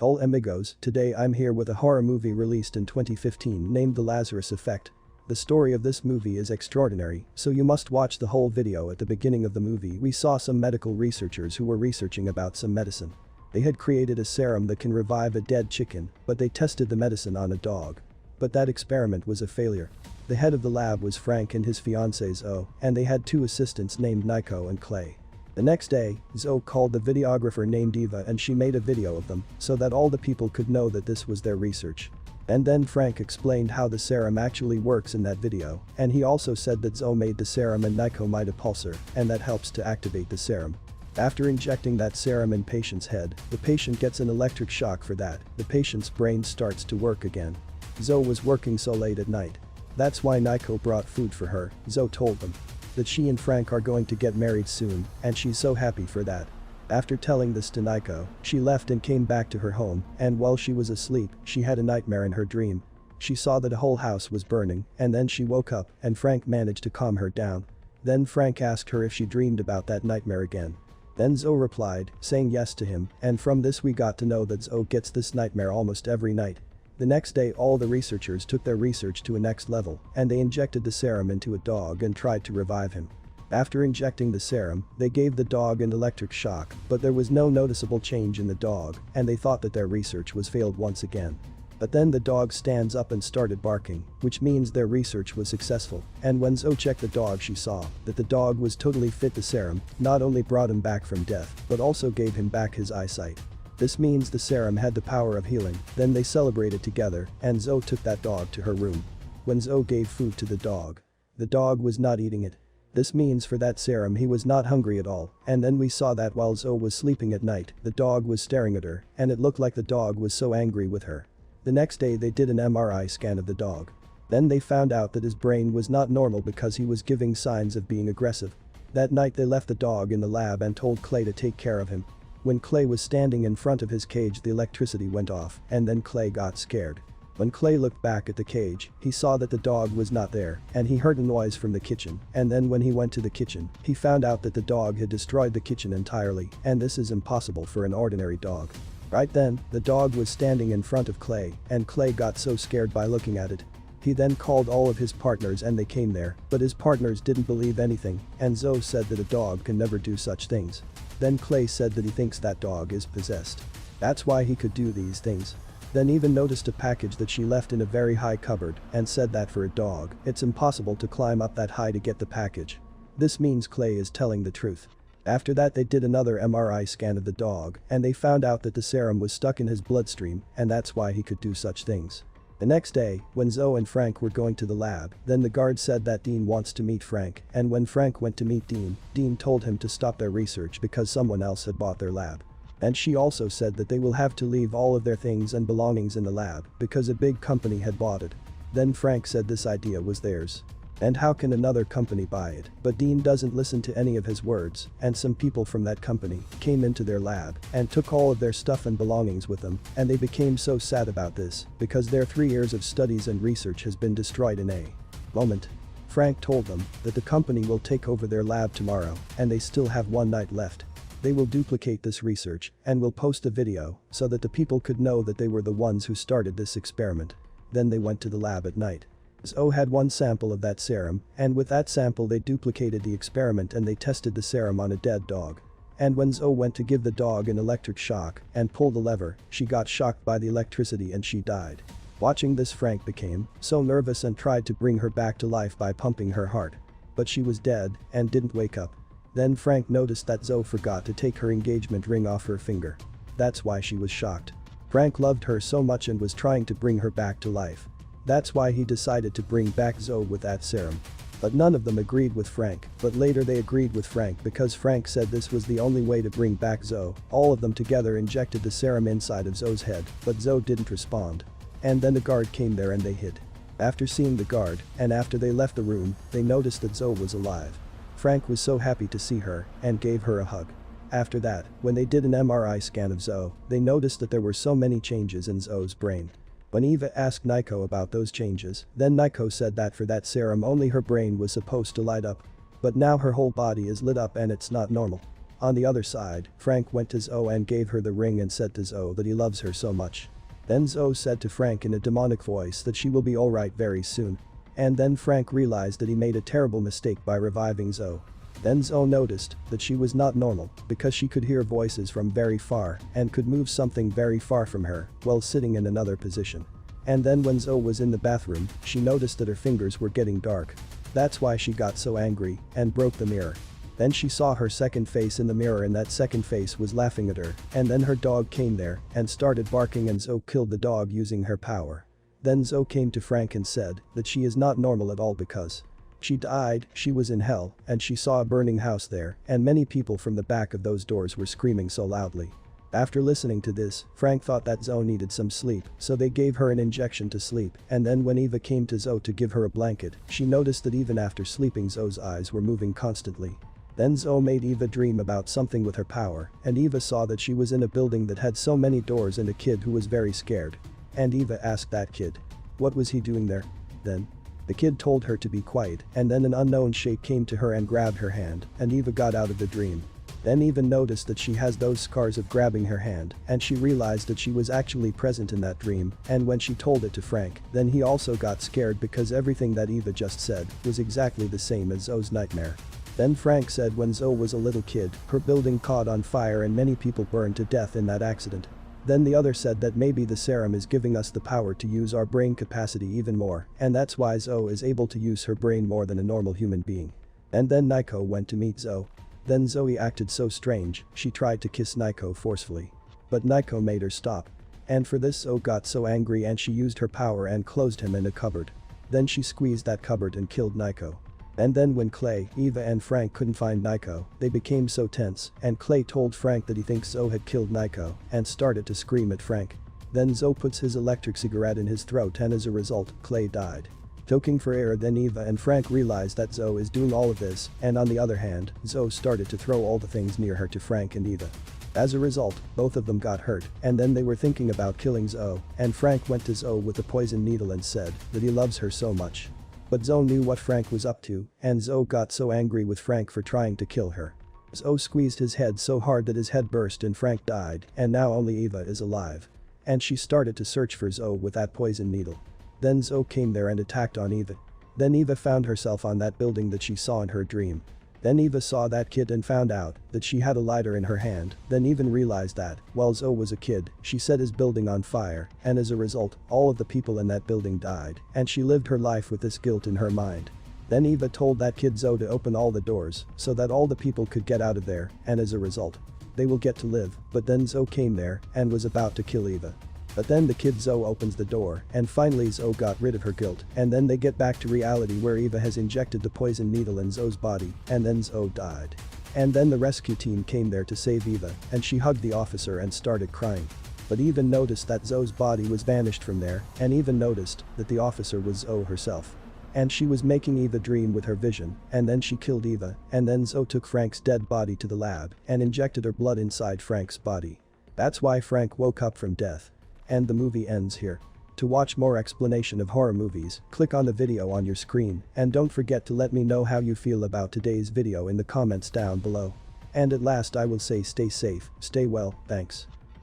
Hola amigos, today I'm here with a horror movie released in 2015 named The Lazarus Effect. The story of this movie is extraordinary, so you must watch the whole video. At the beginning of the movie we saw some medical researchers who were researching about some medicine. They had created a serum that can revive a dead chicken, but they tested the medicine on a dog. But that experiment was a failure. The head of the lab was Frank and his fiancée Zoe, and they had two assistants named Nico and Clay. The next day, Zoe called the videographer named Eva and she made a video of them so that all the people could know that this was their research. And then Frank explained how the serum actually works in that video, and he also said that Zoe made the serum and Nico made a pulsar, and that helps to activate the serum. After injecting that serum in patient's head, the patient gets an electric shock. For that, the patient's brain starts to work again. Zoe was working so late at night. That's why Nico brought food for her. Zoe told them that she and Frank are going to get married soon, and she's so happy for that. After telling this to Nico, she left and came back to her home, and while she was asleep, she had a nightmare in her dream. She saw that a whole house was burning, and then she woke up, and Frank managed to calm her down. Then Frank asked her if she dreamed about that nightmare again. Then Zoe replied, saying yes to him, and from this we got to know that Zoe gets this nightmare almost every night. The next day all the researchers took their research to a next level, and they injected the serum into a dog and tried to revive him. After injecting the serum, they gave the dog an electric shock, but there was no noticeable change in the dog, and they thought that their research was failed once again. But then the dog stands up and started barking, which means their research was successful, and when Zoe checked the dog she saw that the dog was totally fit. The serum not only brought him back from death, but also gave him back his eyesight. This means the serum had the power of healing. Then they celebrated together, and Zoe took that dog to her room. When Zoe gave food to the dog was not eating it. This means for that serum he was not hungry at all, and then we saw that while Zoe was sleeping at night, the dog was staring at her, and it looked like the dog was so angry with her. The next day they did an MRI scan of the dog. Then they found out that his brain was not normal because he was giving signs of being aggressive. That night they left the dog in the lab and told Clay to take care of him. When Clay was standing in front of his cage the electricity went off, and then Clay got scared. When Clay looked back at the cage, he saw that the dog was not there, and he heard a noise from the kitchen, and then when he went to the kitchen, he found out that the dog had destroyed the kitchen entirely, and this is impossible for an ordinary dog. Right then, the dog was standing in front of Clay, and Clay got so scared by looking at it. He then called all of his partners and they came there, but his partners didn't believe anything, and Zoe said that a dog can never do such things. Then Clay said that he thinks that dog is possessed. That's why he could do these things. Then Eva noticed a package that she left in a very high cupboard and said that for a dog, it's impossible to climb up that high to get the package. This means Clay is telling the truth. After that they did another MRI scan of the dog, and they found out that the serum was stuck in his bloodstream, and that's why he could do such things. The next day, when Zoe and Frank were going to the lab, then the guard said that Dean wants to meet Frank, and when Frank went to meet Dean, Dean told him to stop their research because someone else had bought their lab. And she also said that they will have to leave all of their things and belongings in the lab because a big company had bought it. Then Frank said this idea was theirs. And how can another company buy it? But Dean doesn't listen to any of his words, and some people from that company came into their lab and took all of their stuff and belongings with them, and they became so sad about this because their 3 years of studies and research has been destroyed in a moment. Frank told them that the company will take over their lab tomorrow, and they still have 1 night left. They will duplicate this research and will post a video so that the people could know that they were the ones who started this experiment. Then they went to the lab at night. Zoe had 1 sample of that serum, and with that sample they duplicated the experiment and they tested the serum on a dead dog. And when Zoe went to give the dog an electric shock and pull the lever, she got shocked by the electricity and she died. Watching this, Frank became so nervous and tried to bring her back to life by pumping her heart. But she was dead and didn't wake up. Then Frank noticed that Zoe forgot to take her engagement ring off her finger. That's why she was shocked. Frank loved her so much and was trying to bring her back to life. That's why he decided to bring back Zoe with that serum. But none of them agreed with Frank, but later they agreed with Frank because Frank said this was the only way to bring back Zoe. All of them together injected the serum inside of Zoe's head, but Zoe didn't respond. And then the guard came there and they hid. After seeing the guard, and after they left the room, they noticed that Zoe was alive. Frank was so happy to see her and gave her a hug. After that, when they did an MRI scan of Zoe, they noticed that there were so many changes in Zoe's brain. When Eva asked Nico about those changes, then Nico said that for that serum only her brain was supposed to light up. But now her whole body is lit up and it's not normal. On the other side, Frank went to Zoe and gave her the ring and said to Zoe that he loves her so much. Then Zoe said to Frank in a demonic voice that she will be alright very soon. And then Frank realized that he made a terrible mistake by reviving Zoe. Then Zoe noticed that she was not normal because she could hear voices from very far and could move something very far from her while sitting in another position. And then when Zoe was in the bathroom, she noticed that her fingers were getting dark. That's why she got so angry and broke the mirror. Then she saw her second face in the mirror and that second face was laughing at her, and then her dog came there and started barking and Zoe killed the dog using her power. Then Zoe came to Frank and said that she is not normal at all because she died, she was in hell, and she saw a burning house there, and many people from the back of those doors were screaming so loudly. After listening to this, Frank thought that Zoe needed some sleep, so they gave her an injection to sleep, and then when Eva came to Zoe to give her a blanket, she noticed that even after sleeping Zoe's eyes were moving constantly. Then Zoe made Eva dream about something with her power, and Eva saw that she was in a building that had so many doors and a kid who was very scared. And Eva asked that kid, what was he doing there? Then the kid told her to be quiet, and then an unknown shape came to her and grabbed her hand, and Eva got out of the dream. Then Eva noticed that she has those scars of grabbing her hand, and she realized that she was actually present in that dream, and when she told it to Frank, then he also got scared because everything that Eva just said was exactly the same as Zoe's nightmare. Then Frank said when Zoe was a little kid, her building caught on fire and many people burned to death in that accident. Then the other said that maybe the serum is giving us the power to use our brain capacity even more, and that's why Zoe is able to use her brain more than a normal human being. And then Nico went to meet Zoe. Then Zoe acted so strange, she tried to kiss Nico forcefully. But Nico made her stop. And for this Zoe got so angry and she used her power and closed him in a cupboard. Then she squeezed that cupboard and killed Nico. And then when Clay, Eva and Frank couldn't find Nico, they became so tense, and Clay told Frank that he thinks Zoe had killed Nico and started to scream at Frank. Then Zoe puts his electric cigarette in his throat and as a result, Clay died. Choking for air, then Eva and Frank realized that Zoe is doing all of this, and on the other hand, Zoe started to throw all the things near her to Frank and Eva. As a result, both of them got hurt, and then they were thinking about killing Zoe, and Frank went to Zoe with a poison needle and said that he loves her so much. But Zoe knew what Frank was up to, and Zoe got so angry with Frank for trying to kill her. Zoe squeezed his head so hard that his head burst and Frank died, and now only Eva is alive. And she started to search for Zoe with that poison needle. Then Zoe came there and attacked on Eva. Then Eva found herself on that building that she saw in her dream. Then Eva saw that kid and found out that she had a lighter in her hand, then even realized that, while Zoe was a kid, she set his building on fire, and as a result, all of the people in that building died, and she lived her life with this guilt in her mind. Then Eva told that kid Zoe to open all the doors, so that all the people could get out of there, and as a result, they will get to live, but then Zoe came there, and was about to kill Eva. But then the kid Zoe opens the door, and finally Zoe got rid of her guilt, and then they get back to reality where Eva has injected the poison needle in Zoe's body, and then Zoe died. And then the rescue team came there to save Eva, and she hugged the officer and started crying. But Eva noticed that Zoe's body was vanished from there, and even noticed that the officer was Zoe herself. And she was making Eva dream with her vision, and then she killed Eva, and then Zoe took Frank's dead body to the lab, and injected her blood inside Frank's body. That's why Frank woke up from death. And the movie ends here. To watch more explanation of horror movies, click on the video on your screen, and don't forget to let me know how you feel about today's video in the comments down below. And at last I will say stay safe, stay well, thanks.